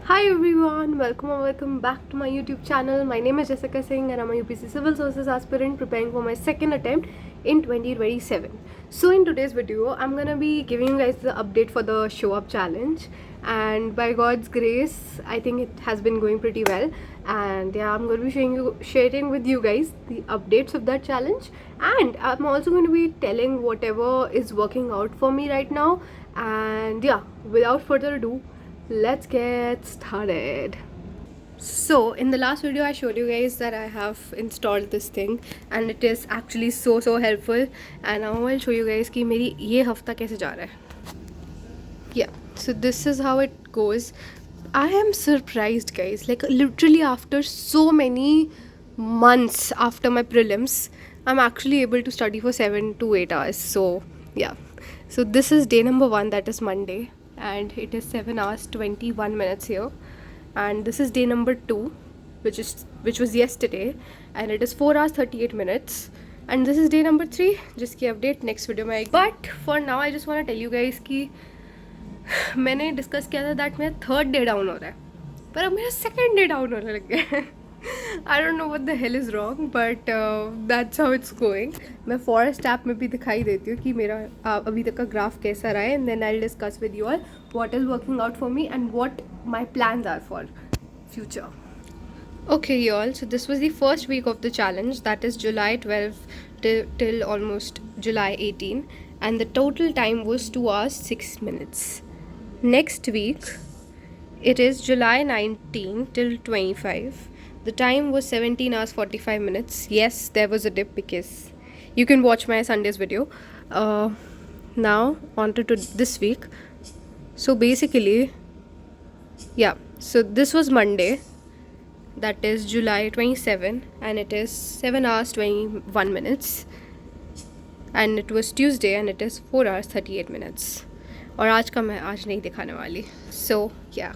Hi everyone, welcome back to my YouTube channel. My name is Jessica Singh and I'm a UPC Civil Services aspirant preparing for my second attempt in 2027. So in today's video, I'm gonna be giving you guys the update for the Show Up Challenge, and by God's grace, I think it has been going pretty well. And yeah, I'm gonna be sharing with you guys the updates of that challenge, and I'm also going to be telling whatever is working out for me right now. And yeah, without further ado, let's get started. So in the last video I showed you guys that I have installed this thing and it is actually so helpful, and now I'll show you guys कि मेरी ये हफ्ता कैसे जा रहा है. Yeah, so this is how it goes. I am surprised, guys, like literally after so many months after my prelims, I'm actually able to study for 7 to 8 hours. So yeah, so this is day number 1, that is Monday, and it is 7 hours 21 minutes here. And this is day number 2, which was yesterday, and it is 4 hours 38 minutes. And this is day number 3, जिसकी update next video में आएगी. But for now I just want to tell you guys कि मैंने discuss किया था that मेरा 3rd day down हो रहा है, पर अब मेरा 2nd डे डाउन होने लग गया है. I don't know what the hell is wrong, but that's how it's going. मैं फॉरेस्ट ऐप में भी दिखाई देती हूँ कि मेरा अभी तक का ग्राफ कैसा रहा है, and then I discuss with you all what is working out for me and what my plans are for future. Okay, y'all, so this was the first week of the challenge, that is July 12 till almost July 18, and the total time was 2 hours 6 minutes. Next week, it is July 19 till 25. The time was 17 hours 45 minutes. Yes, there was a dip because you can watch my Sunday's video. Now, on to this week. So basically, yeah, so this was Monday, that is July 27, and it is 7 hours 21 minutes. And it was Tuesday, and it is 4 hours 38 minutes. और आज का मैं आज नहीं दिखाने वाली. So yeah.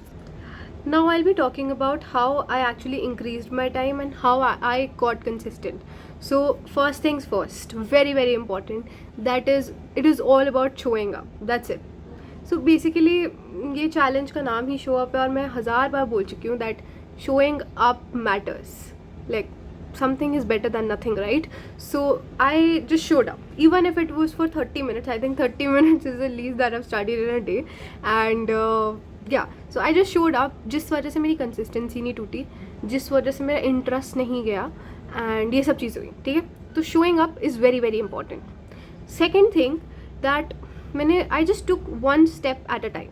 Now I'll be talking about how I actually increased my time and how I got consistent. So first things first, very important, that is it is all about showing up. That's it. So basically ये challenge का नाम ही show up है, और मैं 1000 बार बोल चुकी हूँ that showing up matters. Like something is better than nothing, right? So I just showed up, even if it was for 30 minutes. I think 30 minutes is the least that I've studied in a day. And yeah, so I just showed up. जिस वजह से मेरी consistency नहीं टूटी, जिस वजह से मेरा interest नहीं गया, and ये सब चीज़ हुई. ठीक है, तो showing up is very important. Second thing that मैंने I just took one step at a time.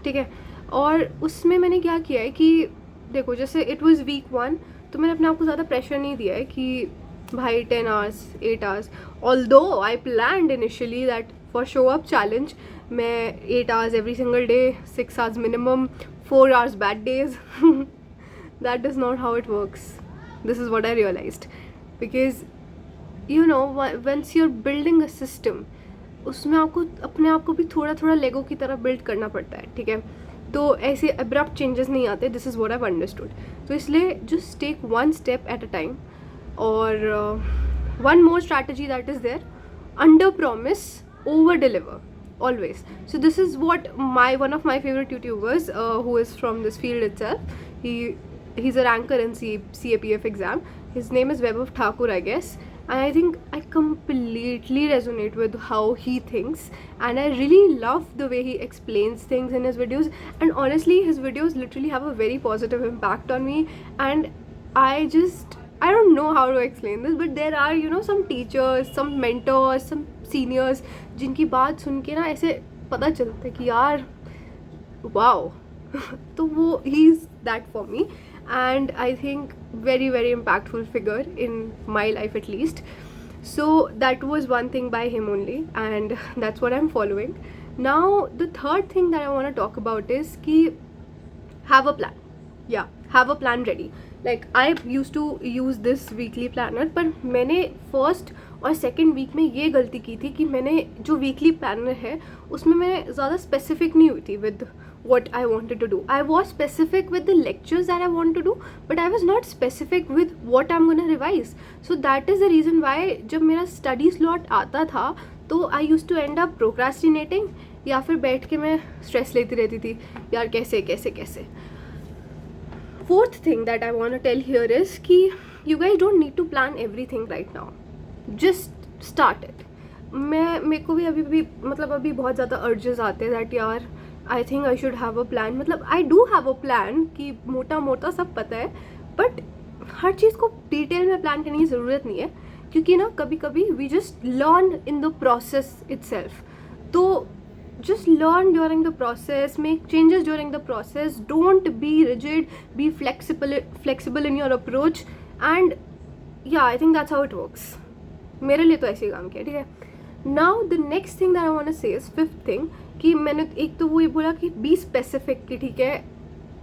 ठीक है, और उसमें मैंने क्या किया है कि देखो, जैसे इट वाज वीक 1, तो मैंने अपने आप को ज़्यादा प्रेशर नहीं दिया है कि भाई 10 hours 8 hours. Although I planned initially that for show up challenge मैं 8 hours every single day, 6 hours minimum, 4 hours bad days. That is not how it works. This is what I realised, because you know once you are building a system, उसमें आपको अपने आप को भी थोड़ा लेगो की तरह बिल्ड करना पड़ता है. ठीक है, तो ऐसे अब्रप्ट चेंजेस नहीं आते. This is what I have understood. तो इसलिए just take one step at a time. और one more strategy that is there, under promise over deliver always. So this is what one of my favorite YouTubers who is from this field itself, he's a ranker in CAPF exam. His name is Vaibhav Thakur, I guess. And I think I completely resonate with how he thinks, and I really love the way he explains things in his videos. And honestly, his videos literally have a very positive impact on me. And I don't know how to explain this, but there are, you know, some teachers, some mentors, some seniors जिनकी बात सुन के ना ऐसे पता चलता है कि यार वाओ. तो वो he is that for me, and I think very impactful figure in my life at least. So that was one thing by him only, and that's what I'm following. Now the third thing that I want to talk about is ki have a plan. Yeah, have a plan ready. Like I used to use this weekly planner, पर मैंने first और second week में ये गलती की थी कि मैंने जो वीकली प्लानर है उसमें मैं ज़्यादा स्पेसिफिक नहीं हुई थी with what I wanted to do. I was specific with the lectures that I want to do, but I was not specific with what I'm gonna revise. So that is the reason why जब मेरा study slot आता था तो I used to end up procrastinating, या फिर बैठ के मैं स्ट्रेस लेती रहती थी यार कैसे कैसे कैसे. Fourth thing that I want to tell here is कि you guys don't need to plan everything right now. Just start it. मेरे को भी अभी बहुत ज़्यादा अर्जेस आते हैं दैट यार I think I should have a plan. मतलब I do have a plan कि मोटा मोटा सब पता है, बट हर चीज़ को डिटेल में प्लान करने की ज़रूरत नहीं है, क्योंकि ना कभी कभी we just learn in the process itself. तो just learn during the process, make changes during the process, don't be rigid, be flexible in your approach, and yeah, I think that's how it works. मेरे लिए तो ऐसे ही काम किया, ठीक है. Now the next thing that I want to say is fifth thing कि मैंने एक तो वो ये बोला कि be specific कि ठीक है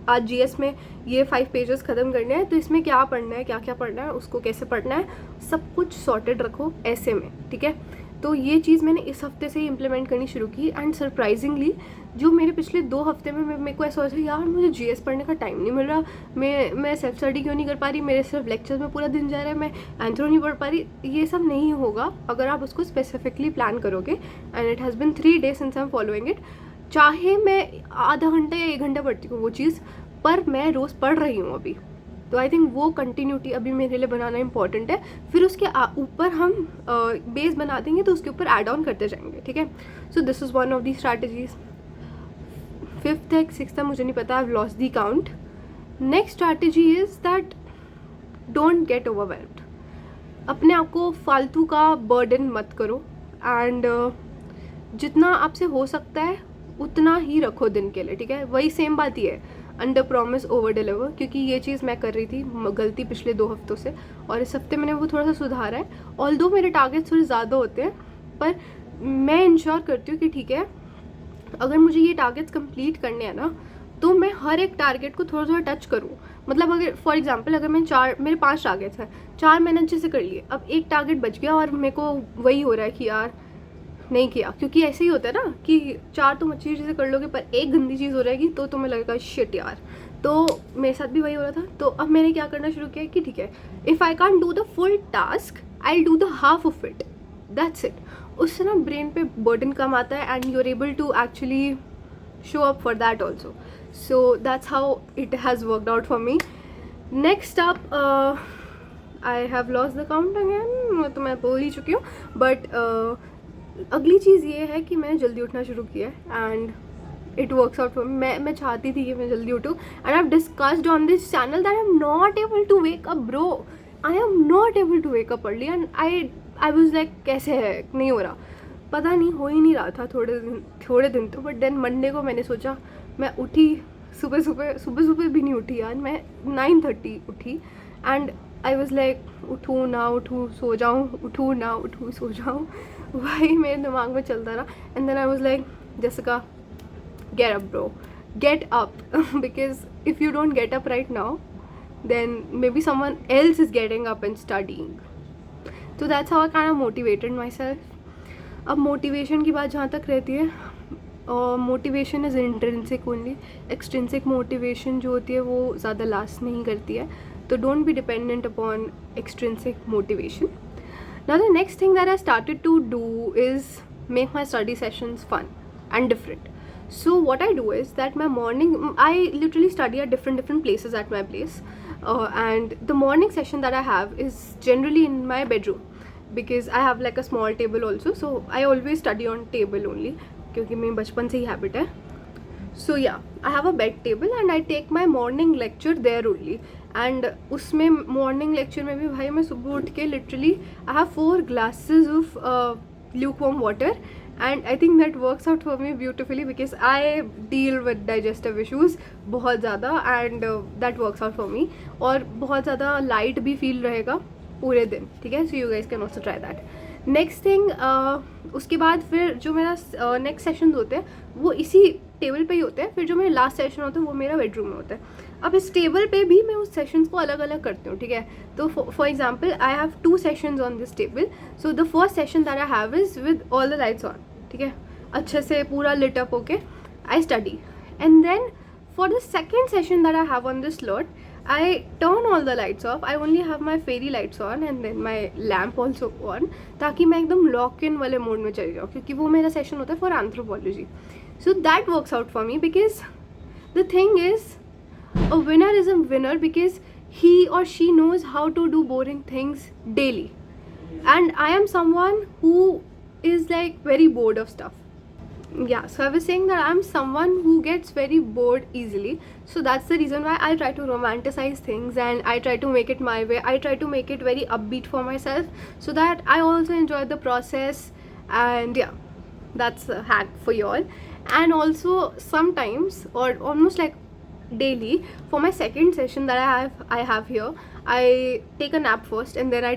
आज जीएस में ये 5 पेजेस ख़त्म करने हैं, तो इसमें क्या पढ़ना है, क्या क्या पढ़ना है, उसको कैसे पढ़ना है, सब कुछ सॉर्टेड रखो ऐसे में, ठीक है. तो ये चीज़ मैंने इस हफ्ते से ही इम्प्लीमेंट करनी शुरू की, एंड सरप्राइजिंगली जो मेरे पिछले 2 हफ्ते में मेरे को ऐसा हो रहा है यार मुझे जीएस पढ़ने का टाइम नहीं मिल रहा, मैं सेल्फ स्टडी क्यों नहीं कर पा रही, मेरे सिर्फ लेक्चर्स में पूरा दिन जा रहा है, मैं एंथ्रो नहीं पढ़ पा रही. ये सब नहीं होगा अगर आप उसको स्पेसिफिकली प्लान करोगे. And it has been 3 days since I am following it. चाहे मैं आधा घंटा या 1 घंटा पढ़ती हूँ वो चीज़, पर मैं रोज़ पढ़ रही हूँ अभी. तो आई थिंक वो कंटिन्यूटी अभी मेरे लिए बनाना इंपॉर्टेंट है. फिर उसके ऊपर हम बेस बना देंगे तो उसके ऊपर ऐड ऑन करते जाएंगे, ठीक है. So this is one of the strategies. 5th है 6th है मुझे नहीं पता, आई have lost the count. Next strategy is that don't get overwhelmed. अपने आप को फालतू का बर्डन मत करो, एंड जितना आपसे हो सकता है उतना ही रखो दिन के लिए, ठीक है. वही सेम बात ही है, अंडर प्रॉमिस ओवर डिलीवर, क्योंकि ये चीज़ मैं कर रही थी गलती पिछले 2 हफ्तों से, और इस हफ्ते मैंने वो थोड़ा सा सुधारा है. ऑल्दो मेरे टारगेट्स थोड़े ज़्यादा होते हैं, पर मैं इंश्योर करती हूँ कि ठीक है अगर मुझे ये टारगेट्स कंप्लीट करने हैं ना, तो मैं हर एक टारगेट को थोड़ा थोड़ा टच करूँ. मतलब अगर फॉर एग्जांपल अगर मेरे 5 टारगेट्स हैं, 4 मैंने अच्छे से कर लिए, अब एक टारगेट बच गया और मेरे को वही हो रहा है कि यार नहीं किया, क्योंकि ऐसे ही होता है ना कि 4 तुम अच्छी चीज़ें कर लोगे पर एक गंदी चीज़ हो जाएगी तो तुम्हें लगेगा शिट यार. तो मेरे साथ भी वही हो रहा था. तो अब मैंने क्या करना शुरू किया कि ठीक है if I can't do the full task I will do the half of it, that's it. उससे ना ब्रेन पे बर्डन कम आता है and you are able to actually show up for that also. So that's how it has worked out for me. Next up I have lost the count again, तो मैं बोल ही चुकी हूँ. बट अगली चीज़ ये है कि मैंने जल्दी उठना शुरू किया है and it works out for me. मैं चाहती थी कि मैं जल्दी उठूँ, and I have discussed on this channel that I am not able to wake up bro. I am not able to wake up early, and I was like कैसे है, नहीं हो रहा, पता नहीं हो ही नहीं रहा था थोड़े दिन तो. बट देन मंडे को मैंने सोचा, मैं उठी सुबह भी नहीं उठी यार, मैं 9:30 उठी, एंड आई वॉज लाइक उठूँ ना उठूँ सो जाऊँ, उठूँ ना उठूँ सो जाऊँ, वही मेरे दिमाग में चलता रहा. And then I was like Jessica get up bro, get up because if you don't get up right now then maybe someone else is getting up and studying. So that's how I kind of motivated myself. अब motivation की बात जहाँ तक रहती है, motivation is intrinsic only. Extrinsic motivation जो होती है वो ज़्यादा लास्ट नहीं करती है, तो don't be dependent upon extrinsic motivation. Now the next thing that I started to do is make my study sessions fun and different. So what I do is that my morning, I literally study at different places at my place, and the morning session that I have is generally in my bedroom because I have like a small table also, so I always study on table only क्योंकि मेरी बचपन से ही habit है. So yeah, I have a bed table and I take my morning lecture there only. And उसमें morning lecture में भी भाई मैं सुबह उठ के literally I have 4 glasses of lukewarm water. And I think that works out for me beautifully because I deal with digestive issues बहुत ज़्यादा, and that works out for me. और बहुत ज़्यादा light भी feel रहेगा पूरे दिन, ठीक है. So you guys can also try that. Next thing उसके बाद फिर जो मेरा नेक्स्ट सेशन होते हैं वो इसी टेबल पे ही होते हैं. फिर जो मेरा लास्ट सेशन होता है वो मेरा बेडरूम में होता है. अब इस टेबल पे भी मैं उस सेशंस को अलग अलग करती हूँ, ठीक है. तो for example I have 2 sessions on this table. So the first session that I have is with all the lights on, ठीक है, अच्छे से पूरा लिट अप होके I study. And then for the second session that I have on this slot I turn all the lights off. I only have my fairy lights on and then my lamp also on, ताकि मैं एकदम lock in वाले mode में चली जाऊँ, क्योंकि वो मेरा सेशन होता है for anthropology. So that works out for me because the thing is A winner is a winner because he or she knows how to do boring things daily. And I am someone who is like very bored of stuff. Yeah, so I was saying that I'm someone who gets very bored easily. So that's the reason why I try to romanticize things and I try to make it my way. I try to make it very upbeat for myself so that I also enjoy the process. And yeah, that's a hack for y'all. And also sometimes, or almost like daily, for my second session that I have here, I take a nap first and then I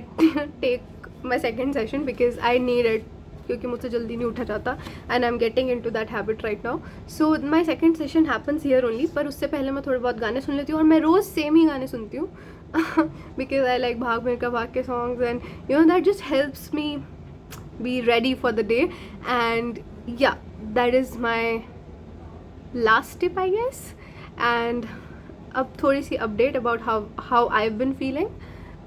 take my second session because I need it, क्योंकि मुझसे जल्दी नहीं उठा जाता and I am getting into that habit right now. So my second session happens here only. पर उससे पहले मैं थोड़े बहुत गाने सुन लेती हूँ और मैं रोज़ सेम ही गाने सुनती हूँ बिकॉज आई लाइक भाग मिल्खा भाग के songs and you know that just helps me be ready for the day. And yeah, that is my last tip, I guess. And अब थोड़ी सी update about how I've been feeling.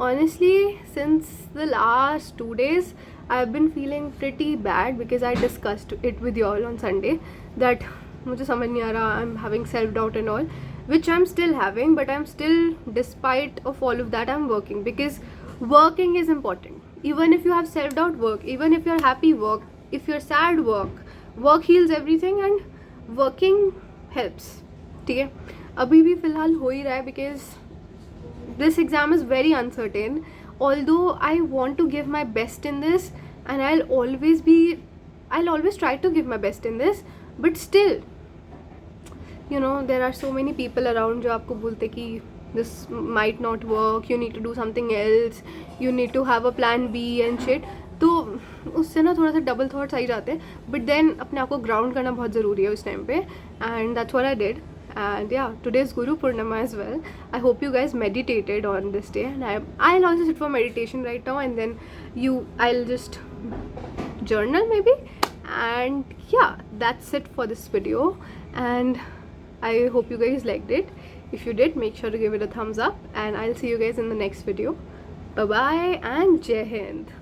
Honestly, since the last 2 days I've been feeling pretty bad because I discussed it with you all on Sunday that मुझे समझ नहीं आ रहा, I'm having self-doubt and all, which I'm still having, but I'm still, despite of all of that, I'm working because working is important. Even if you have self-doubt, work. Even if you're happy, work. If you're sad, work. Work heals everything and working helps. ठीक है, अभी भी फ़िलहाल हो ही रहा है because this exam is very uncertain. Although I want to give my best in this and I'll always try to give my best in this, but still, you know, there are so many people around जो आपको बोलते कि this might not work, you need to do something else, you need to have a plan B and shit. तो उससे ना थोड़ा सा double thoughts आ ही जाते हैं. बट देन अपने आप को ग्राउंड करना बहुत ज़रूरी है उस टाइम पे, and that's what I did. And yeah, today is Guru Purnima as well. I hope you guys meditated on this day, and I'll also sit for meditation right now, and then I'll just journal maybe. And yeah, that's it for this video, and I hope you guys liked it. If you did, make sure to give it a thumbs up, and I'll see you guys in the next video. Bye bye and Jai Hind.